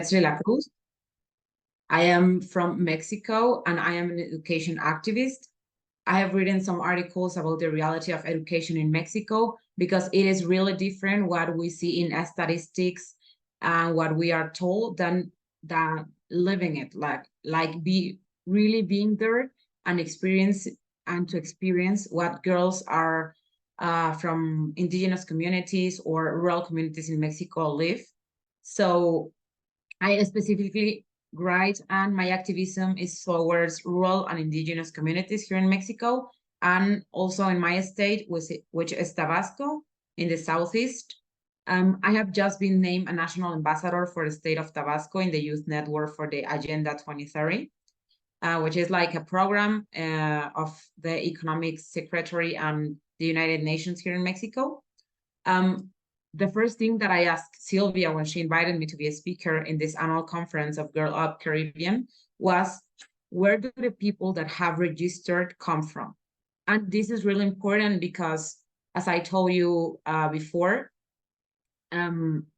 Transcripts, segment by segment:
Metz de la Cruz. I am from Mexico and I am an education activist. I have written some articles about the reality of education in Mexico because it is really different what we see in statistics and what we are told than living it, like be really being there and to experience what girls are from indigenous communities or rural communities in Mexico live. So I specifically write, and my activism is towards rural and indigenous communities here in Mexico, and also in my state, which is Tabasco in the southeast. I have just been named a national ambassador for the state of Tabasco in the Youth Network for the Agenda 2030, which is like a program of the Economic Secretary and the United Nations here in Mexico. The first thing that I asked Sylvia when she invited me to be a speaker in this annual conference of Girl Up Caribbean was, where do the people that have registered come from? And this is really important because, as I told you before,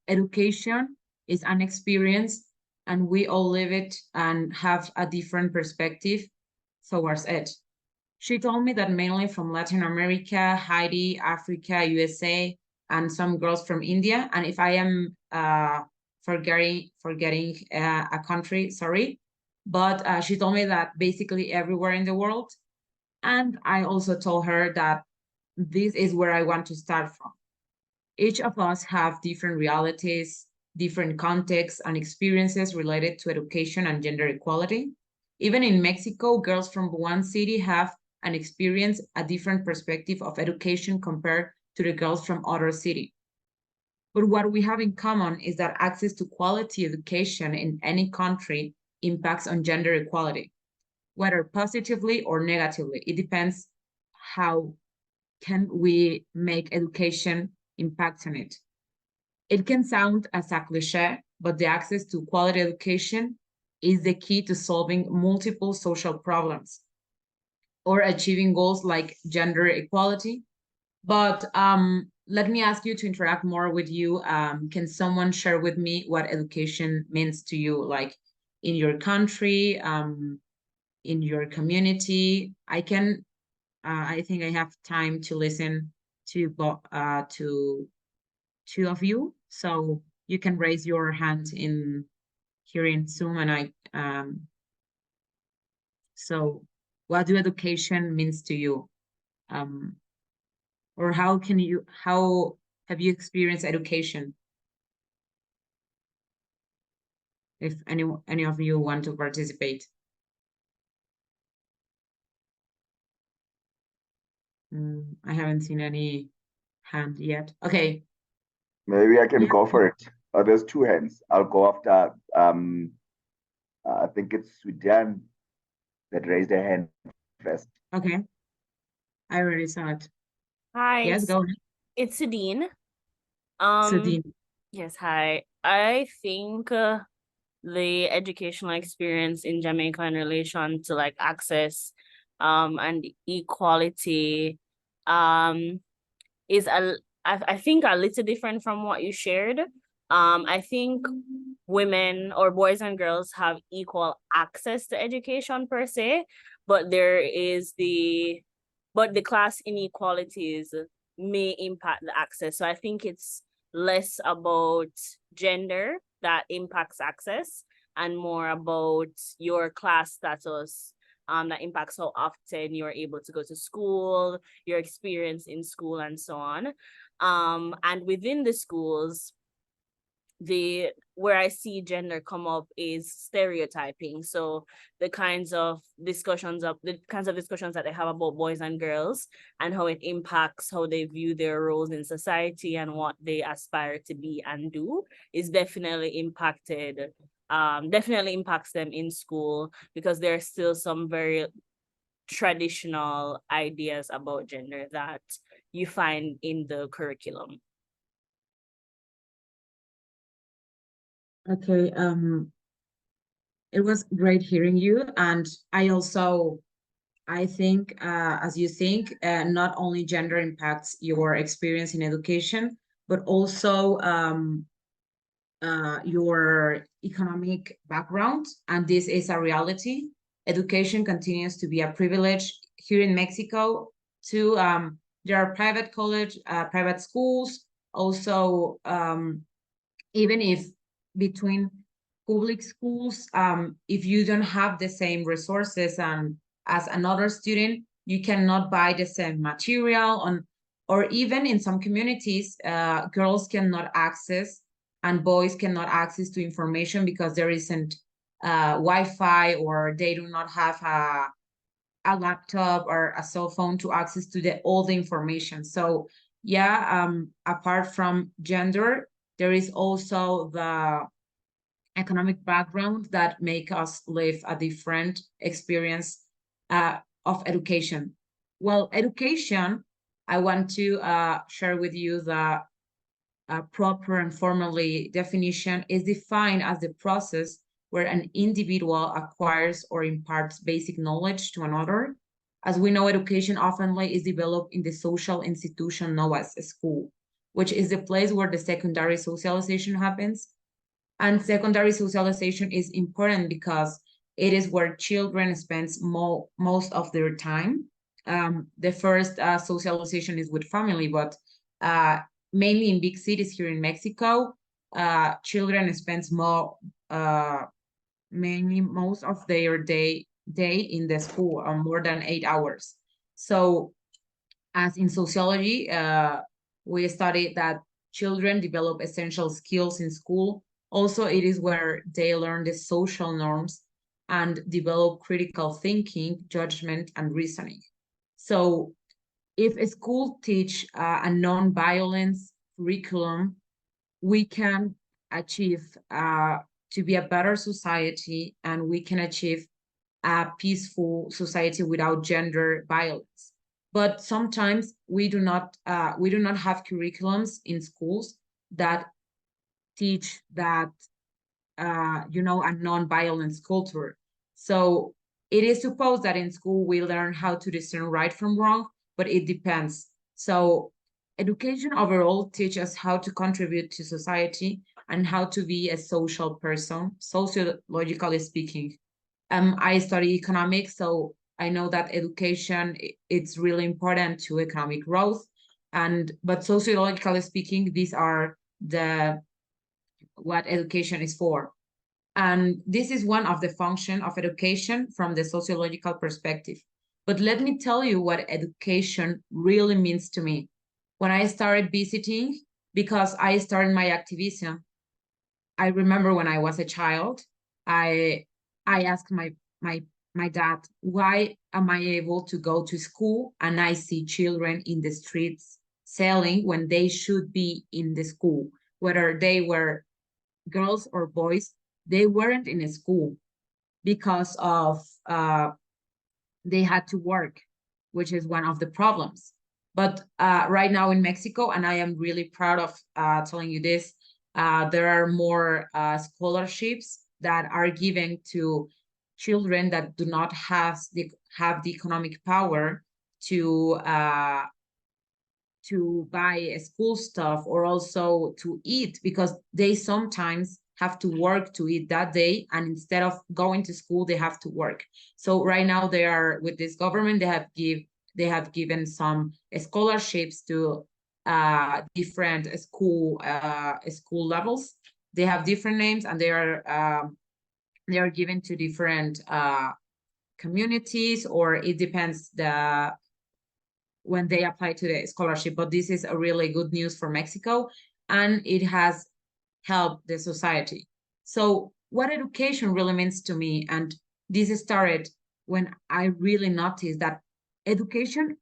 education is an experience and we all live it and have a different perspective towards it. She told me that mainly from Latin America, Haiti, Africa, USA, and some girls from India. And if I am forgetting a country, sorry. But she told me that basically everywhere in the world. And I also told her that this is where I want to start from. Each of us have different realities, different contexts and experiences related to education and gender equality. Even in Mexico, girls from one city have and experience a different perspective of education compared to the girls from other city. But what we have in common is that access to quality education in any country impacts on gender equality, whether positively or negatively. It depends how can we make education impact on it. It can sound as a cliche, but the access to quality education is the key to solving multiple social problems or achieving goals like gender equality. But let me ask you to interact more with you. Can someone share with me what education means to you, like in your country, in your community? I think I have time to listen to two of you. So you can raise your hand in here in Zoom, and so what do education means to you? Or how have you experienced education? If any of you want to participate. I haven't seen any hand yet. Okay. Maybe I can Yeah. go for it. There's two hands. I'll go after, I think it's Sudan that raised their hand first. Okay. I already saw it. Hi. Yes, go ahead. It's Sudine. Sudine. Yes, hi. I think the educational experience in Jamaica in relation to like access and equality is I think a little different from what you shared. I think women or boys and girls have equal access to education per se, but the class inequalities may impact the access. So I think it's less about gender that impacts access and more about your class status that impacts how often you're able to go to school, your experience in school, and so on. And within the schools, where I see gender come up is stereotyping. So the kinds of discussions that they have about boys and girls and how it impacts how they view their roles in society and what they aspire to be and do is definitely impacts them in school, because there are still some very traditional ideas about gender that you find in the curriculum. Okay, it was great hearing you, and I think, as you think, not only gender impacts your experience in education, but also your economic background, and this is a reality. Education continues to be a privilege here in Mexico. There are private private schools. Also, even if between public schools, if you don't have the same resources as another student, you cannot buy the same material or even in some communities, girls cannot access and boys cannot access to information because there isn't Wi-Fi, or they do not have a laptop or a cell phone to access to all the information. So yeah, apart from gender, there is also the economic background that make us live a different experience of education. Well, education, I want to share with you the proper and formally definition is defined as the process where an individual acquires or imparts basic knowledge to another. As we know, education often is developed in the social institution known as a school, which is the place where the secondary socialization happens. And secondary socialization is important because it is where children spend most of their time. The first socialization is with family, but mainly in big cities here in Mexico, children spend mainly most of their day in the school, more than 8 hours. So as in sociology, we study that children develop essential skills in school. Also, it is where they learn the social norms and develop critical thinking, judgment, and reasoning. So if a school teach a non-violence curriculum, we can achieve to be a better society, and we can achieve a peaceful society without gender violence. But sometimes we do not have curriculums in schools that teach that a non-violence culture. So it is supposed that in school we learn how to discern right from wrong, but it depends. So education overall teaches us how to contribute to society and how to be a social person, sociologically speaking. I study economics, so I know that education it's really important to economic growth, but sociologically speaking, these are the what education is for. And this is one of the function of education from the sociological perspective. But let me tell you what education really means to me. When I started visiting, because I started my activism, I remember when I was a child, I asked my dad, why am I able to go to school and I see children in the streets selling when they should be in the school, whether they were girls or boys, they weren't in a school because of they had to work, which is one of the problems. But right now in Mexico, and I am really proud of telling you this, there are more scholarships that are given to children that do not have the economic power to buy school stuff or also to eat, because they sometimes have to work to eat that day, and instead of going to school they have to work. So right now they are with this government, they have given some scholarships to different school levels. They have different names, and they are given to different communities, or it depends when they apply to the scholarship. But this is a really good news for Mexico, and it has helped the society. So what education really means to me, and this started when I really noticed that education,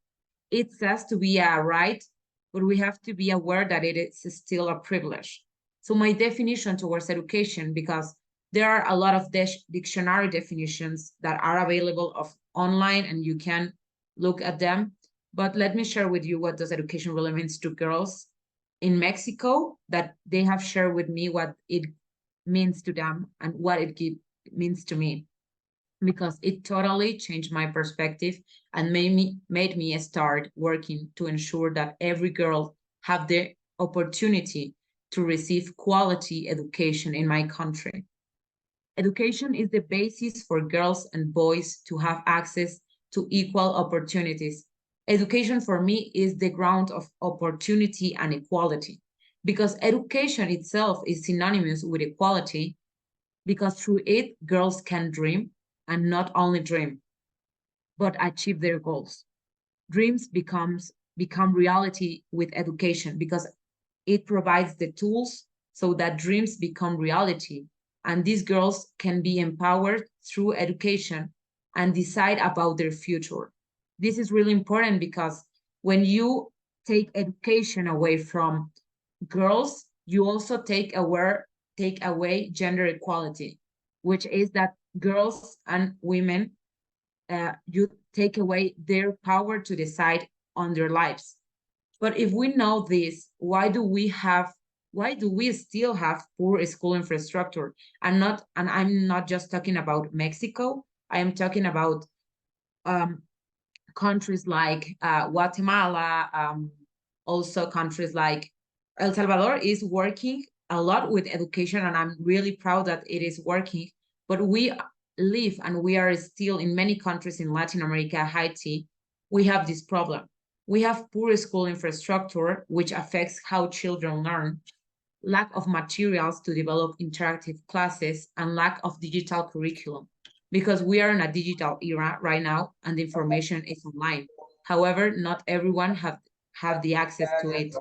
it says to be a right, but we have to be aware that it is still a privilege. So my definition towards education, because there are a lot of dictionary definitions that are available online and you can look at them. But let me share with you what does education really means to girls in Mexico, that they have shared with me what it means to them and what it means to me, because it totally changed my perspective and made me start working to ensure that every girl have the opportunity to receive quality education in my country. Education is the basis for girls and boys to have access to equal opportunities. Education for me is the ground of opportunity and equality, because education itself is synonymous with equality, because through it, girls can dream, and not only dream, but achieve their goals. Dreams become reality with education, because it provides the tools so that dreams become reality. And these girls can be empowered through education and decide about their future. This is really important, because when you take education away from girls, you also take away gender equality, which is that girls and women, you take away their power to decide on their lives. But if we know this, why do we still have poor school infrastructure? And I'm not just talking about Mexico. I am talking about countries like Guatemala, also countries like El Salvador is working a lot with education, and I'm really proud that it is working. But we live, and we are still in many countries in Latin America, Haiti, we have this problem. We have poor school infrastructure, which affects how children learn, lack of materials to develop interactive classes, and lack of digital curriculum, because we are in a digital era right now and the information is online. However, not everyone have the access to it.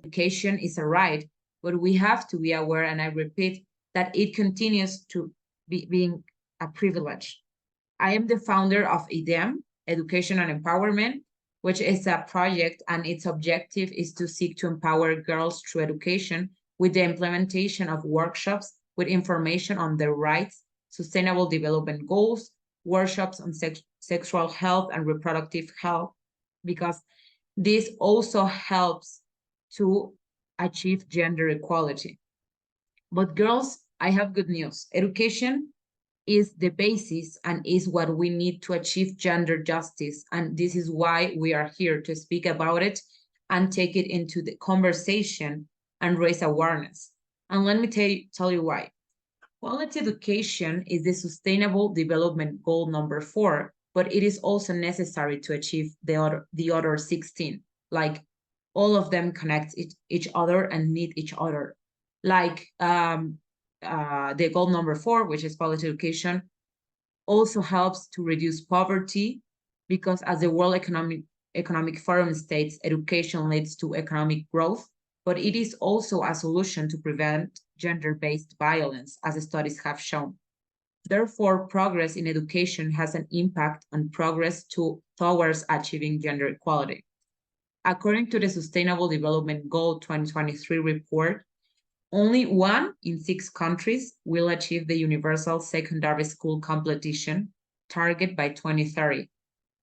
Education is a right, but we have to be aware, and I repeat, that it continues to be being a privilege. I am the founder of EDEM, Education and Empowerment, which is a project, and its objective is to seek to empower girls through education with the implementation of workshops with information on their rights, sustainable development goals, workshops on sexual health and reproductive health, because this also helps to achieve gender equality. But girls, I have good news. Education is the basis and is what we need to achieve gender justice. And this is why we are here to speak about it and take it into the conversation and raise awareness. And let me tell you why. Quality education is the sustainable development goal number 4, but it is also necessary to achieve the other 16. Like, all of them connect each other and need each other. Like the goal number 4, which is quality education, also helps to reduce poverty, because as the World Economic Forum states, education leads to economic growth, but it is also a solution to prevent gender-based violence, as the studies have shown. Therefore, progress in education has an impact on progress towards achieving gender equality. According to the Sustainable Development Goal 2023 report, only 1 in 6 countries will achieve the universal secondary school completion target by 2030.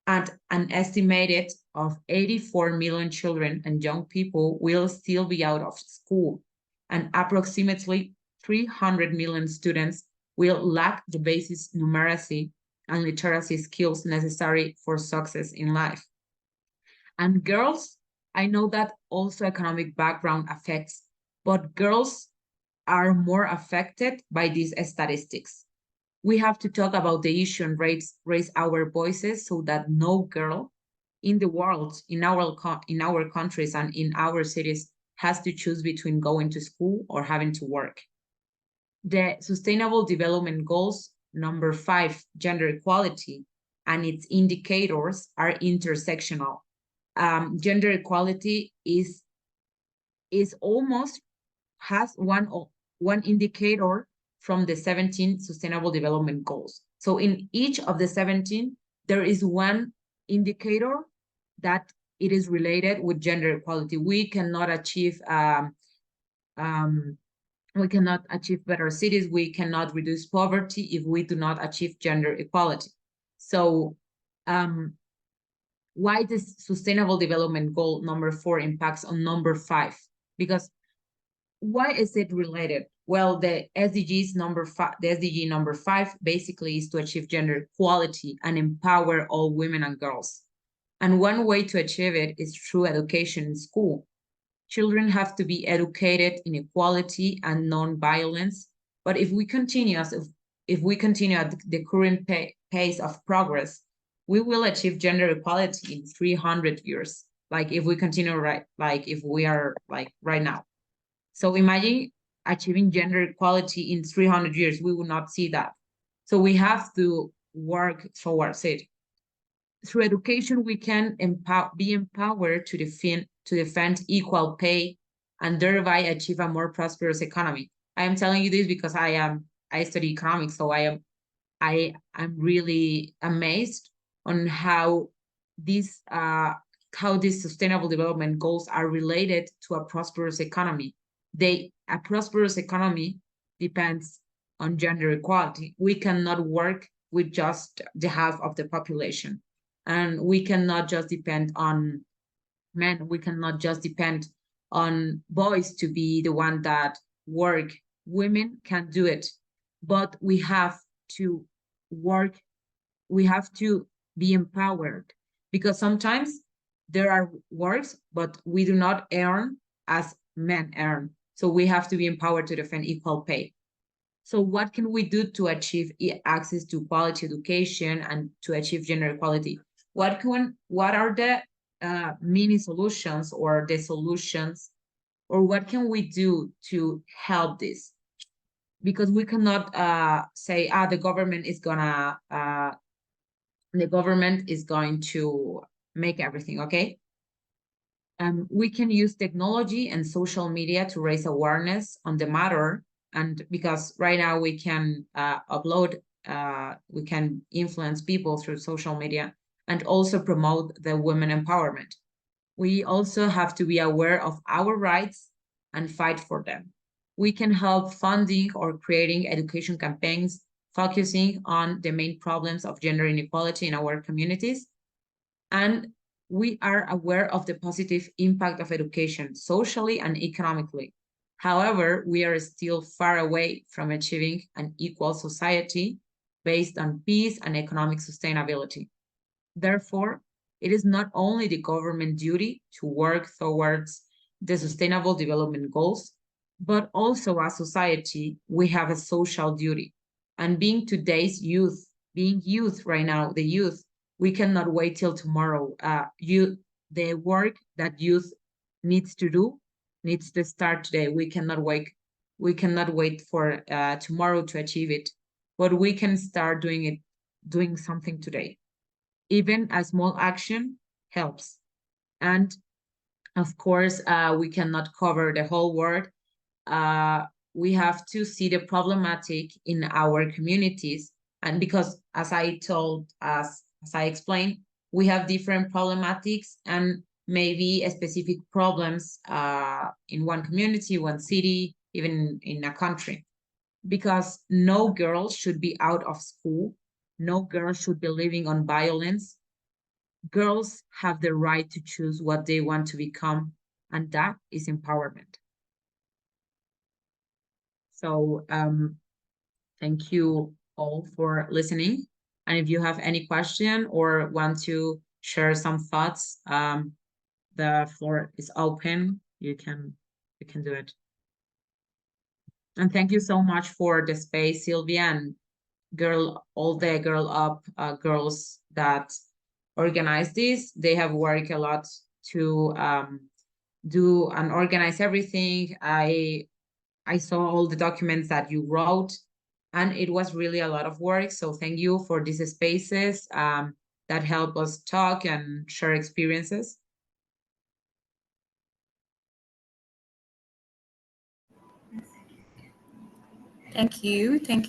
And an estimated of 84 million children and young people will still be out of school, and approximately 300 million students will lack the basic numeracy and literacy skills necessary for success in life. And girls, I know that also economic background affects, but girls are more affected by these statistics. We have to talk about the issue and raise our voices so that no girl in the world, in our countries and in our cities, has to choose between going to school or having to work. The Sustainable Development Goals number 5, gender equality, and its indicators are intersectional. Gender equality is almost has one indicator from the 17 Sustainable Development Goals. So in each of the 17, there is one indicator that it is related with gender equality. We cannot achieve better cities. We cannot reduce poverty if we do not achieve gender equality. So why this Sustainable Development Goal number 4 impacts on number 5? Because why is it related? Well, the SDG number 5 basically is to achieve gender equality and empower all women and girls. And one way to achieve it is through education in school. Children have to be educated in equality and non-violence. But if we continue at the current pace of progress, we will achieve gender equality in 300 years. Like if we continue if we are like right now. So imagine achieving gender equality in 300 years, we will not see that. So we have to work towards it. Through education, we can be empowered to defend equal pay and thereby achieve a more prosperous economy. I am telling you this because I study economics, so I'm really amazed on how these sustainable development goals are related to a prosperous economy. A prosperous economy depends on gender equality. We cannot work with just the half of the population. And we cannot just depend on men. We cannot just depend on boys to be the one that work. Women can do it, but we have to work. We have to be empowered because sometimes there are works, but we do not earn as men earn. So we have to be empowered to defend equal pay. So what can we do to achieve access to quality education and to achieve gender equality? What are the mini solutions or the solutions, or what can we do to help this? Because we cannot say, the government is going to make everything, okay? We can use technology and social media to raise awareness on the matter. And because right now we can we can influence people through social media and also promote the women empowerment. We also have to be aware of our rights and fight for them. We can help funding or creating education campaigns focusing on the main problems of gender inequality in our communities. And we are aware of the positive impact of education socially and economically. However, we are still far away from achieving an equal society based on peace and economic sustainability. Therefore, it is not only the government duty to work towards the sustainable development goals, but also as society, we have a social duty. And being today's youth, being youth right now, the youth, we cannot wait till tomorrow. The work that youth needs to do needs to start today. We cannot wait. We cannot wait for tomorrow to achieve it, but we can start doing something today. Even a small action helps. And of course, we cannot cover the whole world. We have to see the problematic in our communities. And because as I explained, we have different problematics and maybe specific problems in one community, one city, even in a country. Because no girl should be out of school. No girl should be living on violence. Girls have the right to choose what they want to become, and that is empowerment. So thank you all for listening. And if you have any question or want to share some thoughts, the floor is open. You can do it. And thank you so much for the space, Sylvia, and all the Girl Up girls that organize this. They have worked a lot to do and organize everything. I saw all the documents that you wrote, and it was really a lot of work. So thank you for these spaces that help us talk and share experiences. Thank you. Thank you